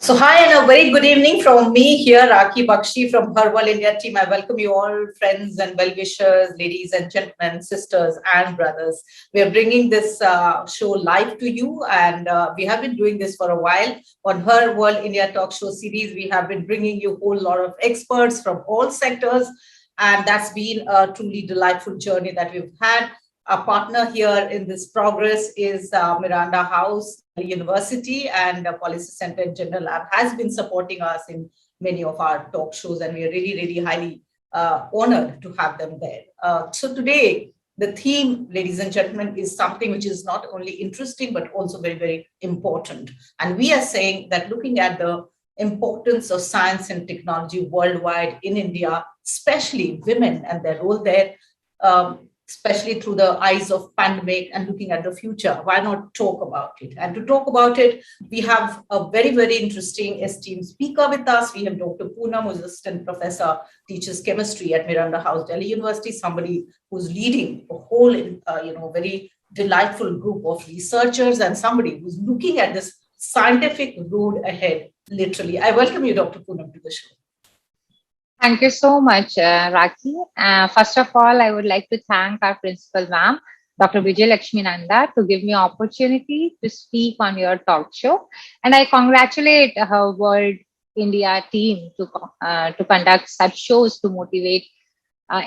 So, hi and a very good evening from me here, Rakhi Bakshi from Her World India team. I welcome you all, friends and well-wishers, ladies and gentlemen, sisters and brothers. We are bringing this show live to you, and we have been doing this for a while. On Her World India Talk Show series, we have been bringing you a whole lot of experts from all sectors, and that's been a truly delightful journey that we've had. Our partner here in this progress is Miranda House University, and Policy Center in General Lab has been supporting us in many of our talk shows, and we are really, really highly honored to have them there. So today, the theme, ladies and gentlemen, is something which is not only interesting but also very, very important. And we are saying that looking at the importance of science and technology worldwide in India, especially women and their role there, especially through the eyes of pandemic and looking at the future. Why not talk about it? And to talk about it, we have a very, very interesting esteemed speaker with us. We have Dr. Poonam, who's assistant professor, teaches chemistry at Miranda House, Delhi University, somebody who's leading a whole, very delightful group of researchers and somebody who's looking at this scientific road ahead, literally. I welcome you, Dr. Poonam, to the show. Thank you so much, Raki. First of all, I would like to thank our principal ma'am, Dr. Vijay Lakshmi Nanda, to give me opportunity to speak on your talk show. And I congratulate her World India team to conduct such shows to motivate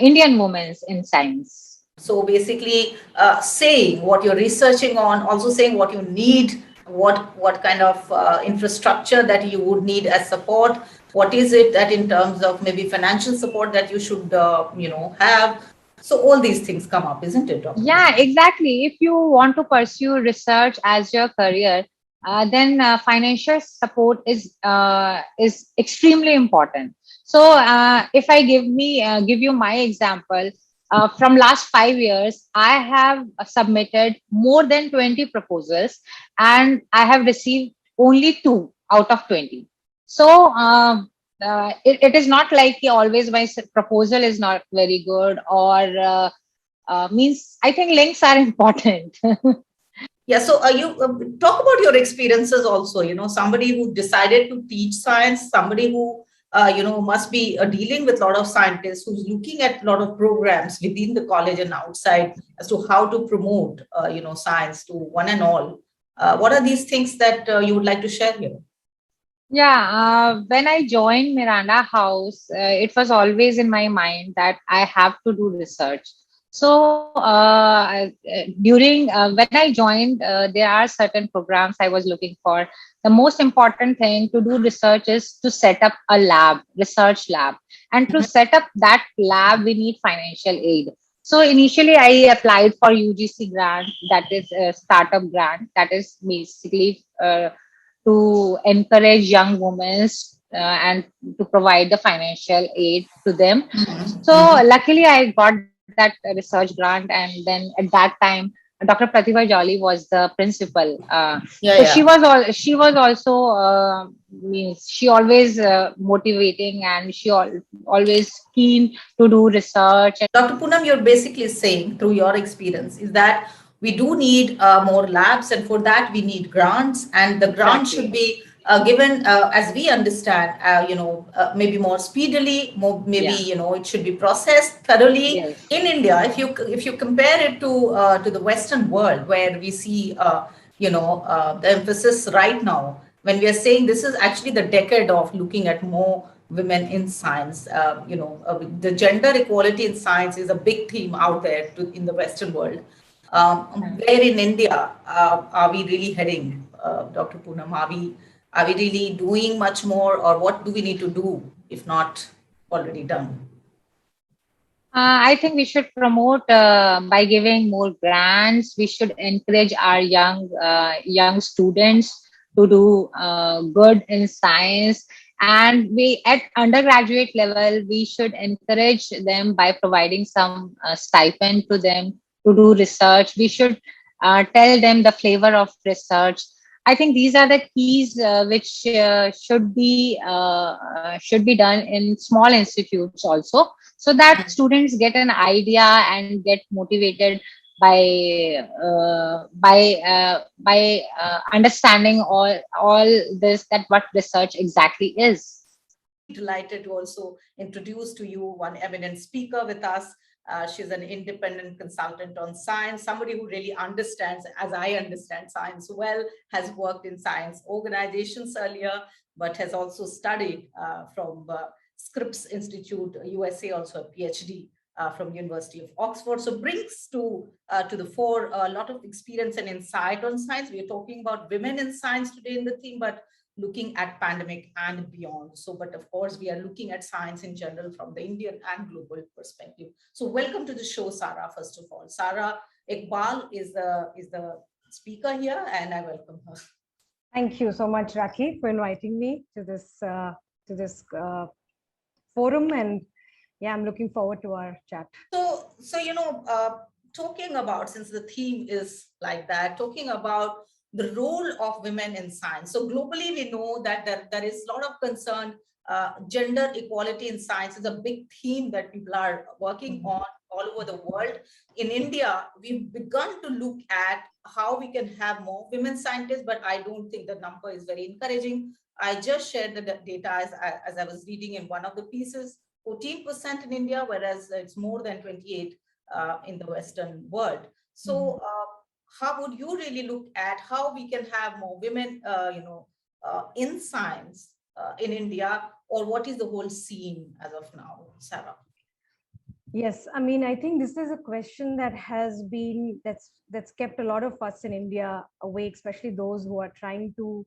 Indian women in science. So basically, saying what you're researching on, also saying what you need, what kind of infrastructure that you would need as support. What is it that in terms of maybe financial support that you should, have? So all these things come up, isn't it, Dr. Yeah, exactly. If you want to pursue research as your career, then financial support is extremely important. So, if I give you my example, from last 5 years, I have submitted more than 20 proposals, and I have received only two out of 20. So, it is not like always my proposal is not very good, or means I think links are important. Yeah, so you talk about your experiences also, somebody who decided to teach science, somebody who, must be dealing with a lot of scientists, who's looking at a lot of programs within the college and outside as to how to promote, science to one and all. What are these things that you would like to share here? Yeah, when I joined Miranda House, it was always in my mind that I have to do research. So during when I joined, there are certain programs I was looking for. The most important thing to do research is to set up a lab, research lab, and to set up that lab, we need financial aid. So initially, I applied for UGC grant, that is a startup grant, that is basically to encourage young women and to provide the financial aid to them. Mm-hmm. So Mm-hmm. luckily, I got that research grant, and then at that time, Dr. Pratibha Jolly was the principal. Yeah, So yeah. she was also means she always motivating, and always keen to do research. Dr. Poonam, you're basically saying through your experience is that we do need more labs, and for that we need grants, and the grants should Exactly. be given as we understand, maybe more speedily, more maybe Yeah. it should be processed thoroughly Yes. in India. If you compare it to the Western world, where we see the emphasis right now, when we are saying this is actually the decade of looking at more women in science. The gender equality in science is a big theme out there in the Western world. Where in India are we really heading, Dr. Poonam? Are we really doing much more, or what do we need to do if not already done? I think we should promote by giving more grants. We should encourage our young students to do good in science. And we at undergraduate level, we should encourage them by providing some stipend to them to do research. We should tell them the flavor of research. I think these are the keys which should be done in small institutes also, so that students get an idea and get motivated understanding all this, that what research exactly is. Delighted to also introduce to you one eminent speaker with us. She's an independent consultant on science, somebody who really understands, as I understand science well, has worked in science organizations earlier, but has also studied from Scripps Institute, USA, also a PhD from University of Oxford. So brings to the fore a lot of experience and insight on science. We are talking about women in science today in the theme, but looking at pandemic and beyond. So, but of course, we are looking at science in general from the Indian and global perspective. So, welcome to the show, Sarah. First of all, Sarah Iqbal is the speaker here, and I welcome her. Thank you so much, Rakhi, for inviting me to this forum, and yeah, I'm looking forward to our chat. So talking about, since the theme is like that, talking about the role of women in science. So globally, we know that there is a lot of concern. Gender equality in science is a big theme that people are working on all over the world. In India, we've begun to look at how we can have more women scientists, but I don't think the number is very encouraging. I just shared the data as I was reading in one of the pieces, 14% in India, whereas it's more than 28 in the Western world. So how would you really look at how we can have more women, in science in India, or what is the whole scene as of now, Sarah? Yes, I mean, I think this is a question that has been that's kept a lot of us in India awake, especially those who are trying to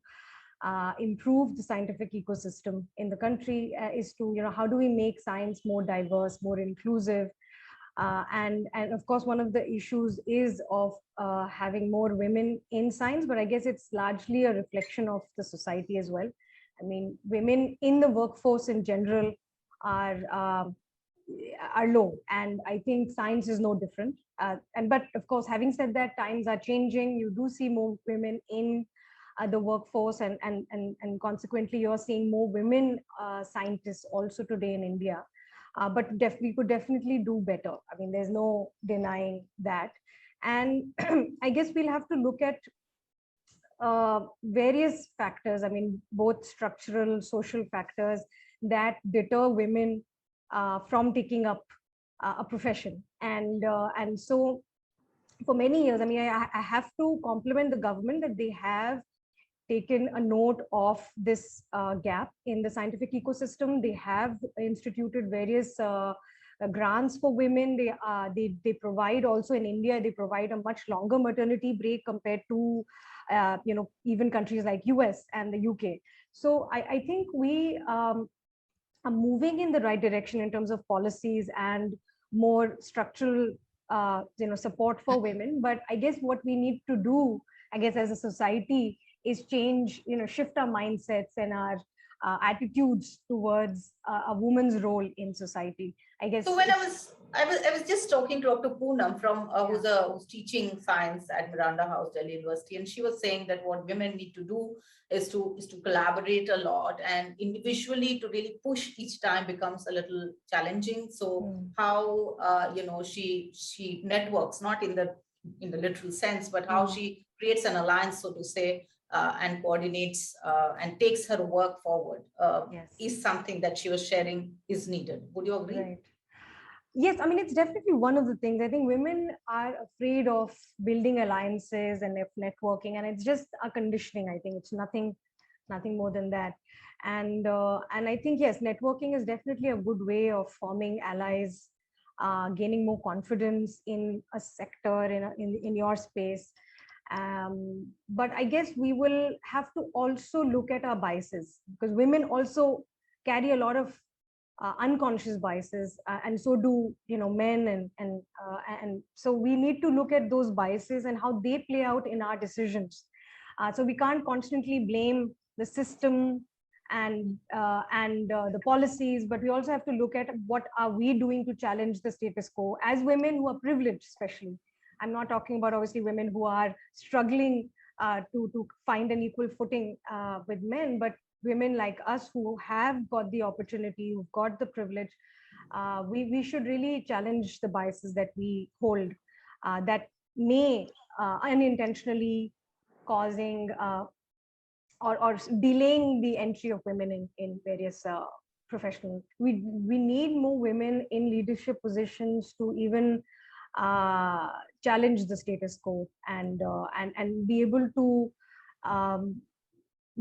improve the scientific ecosystem in the country. Is to, how do we make science more diverse, more inclusive, and of course one of the issues is of having more women in science, but I guess it's largely a reflection of the society as well. I mean, women in the workforce in general are low, and I think science is no different. But of course, having said that, times are changing. You do see more women in the workforce, and consequently you're seeing more women scientists also today in India. But we could definitely do better. I mean, there's no denying that. And I guess we'll have to look at various factors. I mean, both structural, social factors that deter women from taking up a profession. And so for many years, I mean, I have to compliment the government that they have taken a note of this gap in the scientific ecosystem. They have instituted various grants for women. They provide also in India. They provide a much longer maternity break compared to even countries like US and the UK. So I think we are moving in the right direction in terms of policies and more structural support for women. But I guess what we need to do, I guess, as a society is change, shift our mindsets and our attitudes towards a woman's role in society, I guess. So when I was just talking to Dr. Poonam from who's teaching science at Miranda House, Delhi University, and she was saying that what women need to do is to collaborate a lot, and individually to really push each time becomes a little challenging. So how she networks, not in the literal sense, but how she creates an alliance, so to say, and coordinates and takes her work forward is something that she was sharing is needed. Would you agree? Right. Yes, I mean, it's definitely one of the things. I think women are afraid of building alliances and networking, and it's just a conditioning. I think it's nothing more than that. And I think, yes, networking is definitely a good way of forming allies, gaining more confidence in a sector, in your space. But I guess we will have to also look at our biases, because women also carry a lot of unconscious biases, and so do men, and so we need to look at those biases and how they play out in our decisions. So we can't constantly blame the system and the policies, but we also have to look at what are we doing to challenge the status quo as women who are privileged. Especially, I'm not talking about obviously women who are struggling to find an equal footing with men, but women like us who have got the opportunity, who've got the privilege. We should really challenge the biases that we hold, that may unintentionally causing or delaying the entry of women in various professional. We need more women in leadership positions to even challenge the status quo and be able to um,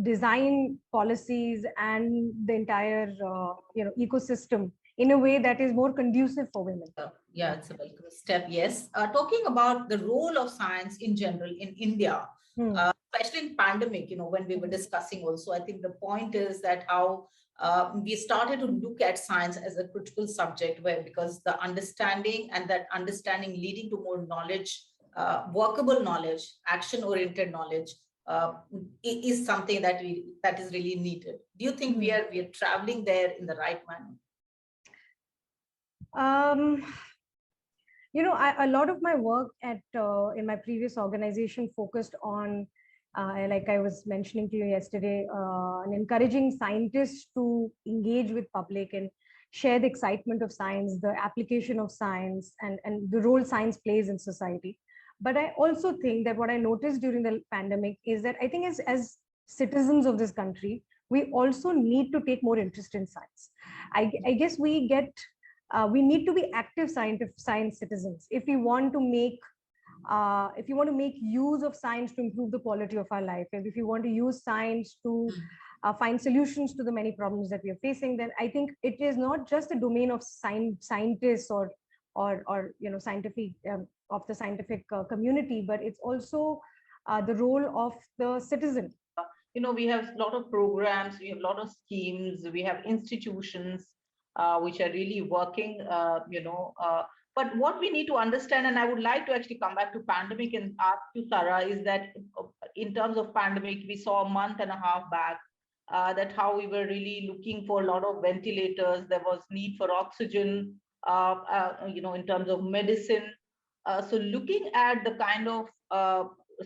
design policies and the entire ecosystem in a way that is more conducive for women. Yeah, it's a welcome step. Yes. Talking about the role of science in general in India, especially in pandemic, when we were discussing also, I think the point is that how we started to look at science as a critical subject, where because the understanding and that understanding leading to more knowledge, workable knowledge, action-oriented knowledge, is something that is really needed. Do you think we are traveling there in the right manner? A lot of my work in my previous organization focused on, like I was mentioning to you yesterday, and encouraging scientists to engage with public and share the excitement of science, the application of science, and the role science plays in society. But I also think that what I noticed during the pandemic is that I think as citizens of this country, we also need to take more interest in science. I guess we need to be active science citizens if we want to make use of science to improve the quality of our life, and if you want to use science to find solutions to the many problems that we are facing, then I think it is not just a domain of scientists or scientific of the scientific community, but it's also the role of the citizen. We have a lot of programs, we have a lot of schemes, we have institutions which are really working, but what we need to understand, and I would like to actually come back to pandemic and ask you, Sarah, is that in terms of pandemic, we saw a month and a half back that how we were really looking for a lot of ventilators. There was need for oxygen, in terms of medicine. So looking at the kind of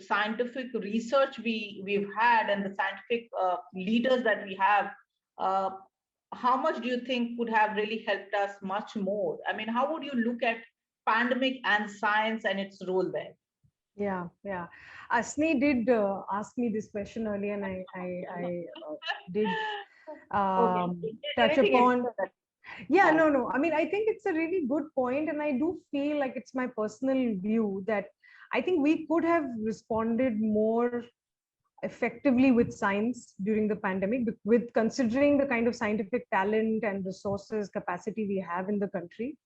scientific research we've had and the scientific leaders that we have, how much do you think could have really helped us much more? I mean, how would you look at pandemic and science and its role there? Yeah. Asmi did ask me this question earlier, and I did touch upon. Yeah, no. I mean, I think it's a really good point, and I do feel like it's my personal view that I think we could have responded more effectively with science during the pandemic, with considering the kind of scientific talent and resources capacity we have in the country.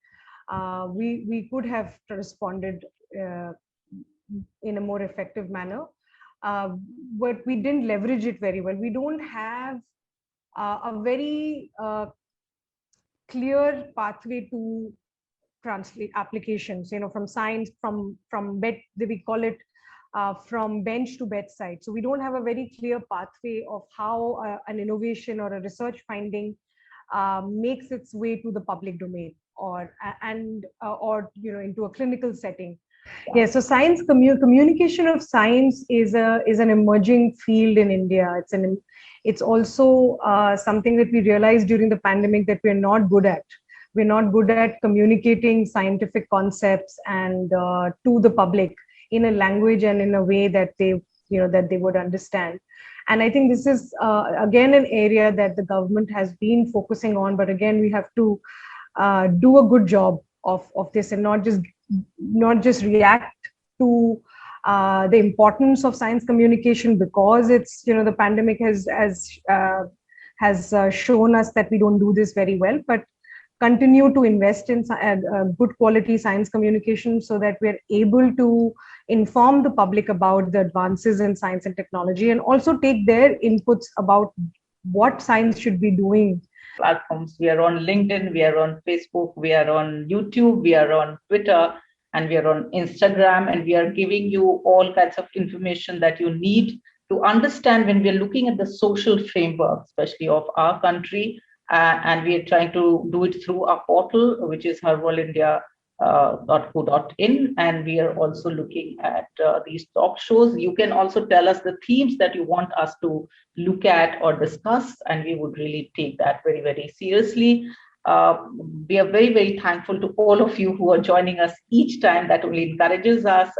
We could have responded in a more effective manner, but we didn't leverage it very well. We don't have a very clear pathway to translate applications, from science, from bed, we call it from bench to bedside. So we don't have a very clear pathway of how an innovation or a research finding makes its way to the public domain or into a clinical setting. Yeah, so science communication of science is an emerging field in India. It's also something that we realized during the pandemic that we're not good at. We're not good at communicating scientific concepts and to the public in a language and in a way that they would understand. And I think this is again an area that the government has been focusing on. But again, we have to do a good job of this and not just react to the importance of science communication because it's the pandemic has shown us that we don't do this very well, but continue to invest in good quality science communication so that we're able to inform the public about the advances in science and technology and also take their inputs about what science should be doing. Platforms. We are on LinkedIn, we are on Facebook, we are on YouTube, we are on Twitter, and we are on Instagram, and we are giving you all kinds of information that you need to understand when we are looking at the social framework, especially of our country. And we are trying to do it through our portal, which is herbalindia.co.in. And we are also looking at these talk shows. You can also tell us the themes that you want us to look at or discuss, and we would really take that very, very seriously. We are very, very thankful to all of you who are joining us each time. That only encourages us.